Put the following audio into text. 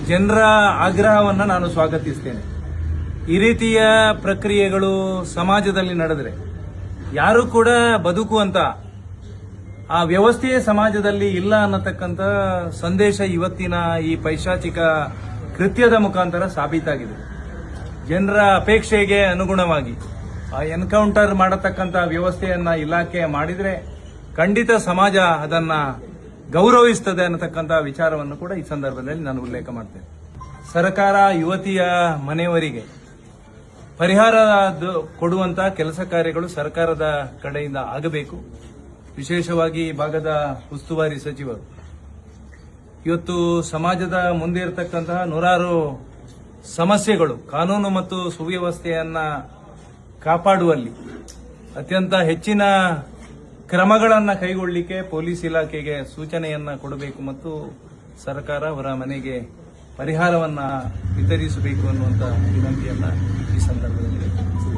ಜನರ ಆಗ್ರಹವನ್ನು ನಾನು ಸ್ವಾಗತಿಸ್ತೇನೆ. ಈ ರೀತಿಯ ಪ್ರಕ್ರಿಯೆಗಳು ಸಮಾಜದಲ್ಲಿ ನಡೆದರೆ ಯಾರು ಕೂಡ ಬದುಕುವಂತ ಆ ವ್ಯವಸ್ಥೆಯೇ ಸಮಾಜದಲ್ಲಿ ಇಲ್ಲ ಅನ್ನತಕ್ಕಂಥ ಸಂದೇಶ ಇವತ್ತಿನ ಈ ಪೈಶಾಚಿಕ ಕೃತ್ಯದ ಮುಖಾಂತರ ಸಾಬೀತಾಗಿದೆ. ಜನರ ಅಪೇಕ್ಷೆಗೆ ಅನುಗುಣವಾಗಿ ಆ ಎನ್ಕೌಂಟರ್ ಮಾಡತಕ್ಕಂಥ ವ್ಯವಸ್ಥೆಯನ್ನ ಇಲಾಖೆ ಮಾಡಿದ್ರೆ ಖಂಡಿತ ಸಮಾಜ ಅದನ್ನ ಗೌರವಿಸುತ್ತದೆ ಅನ್ನತಕ್ಕಂಥ ವಿಚಾರವನ್ನು ಕೂಡ ಈ ಸಂದರ್ಭದಲ್ಲಿ ನಾನು ಉಲ್ಲೇಖ ಮಾಡ್ತೇನೆ. ಸರ್ಕಾರ ಯುವತಿಯ ಮನೆಯವರಿಗೆ ಪರಿಹಾರ ಕೊಡುವಂತ ಕೆಲಸ ಕಾರ್ಯಗಳು ಸರ್ಕಾರದ ಕಡೆಯಿಂದ ಆಗಬೇಕು. ವಿಶೇಷವಾಗಿ ಈ ಭಾಗದ ಉಸ್ತುವಾರಿ ಸಚಿವರು ಇವತ್ತು ಸಮಾಜದ ಮುಂದೆ ಇರತಕ್ಕಂತಹ ನೂರಾರು ಸಮಸ್ಯೆಗಳು, ಕಾನೂನು ಮತ್ತು ಸುವ್ಯವಸ್ಥೆಯನ್ನ ಕಾಪಾಡುವಲ್ಲಿ ಅತ್ಯಂತ ಹೆಚ್ಚಿನ ಕ್ರಮಗಳನ್ನು ಕೈಗೊಳ್ಳಲಿಕ್ಕೆ ಪೊಲೀಸ್ ಇಲಾಖೆಗೆ ಸೂಚನೆಯನ್ನ ಕೊಡಬೇಕು ಮತ್ತು ಸರ್ಕಾರ ಅವರ ಮನೆಗೆ ಪರಿಹಾರವನ್ನ ವಿತರಿಸಬೇಕು ಅನ್ನುವಂಥ ವಿನಂತಿಯನ್ನ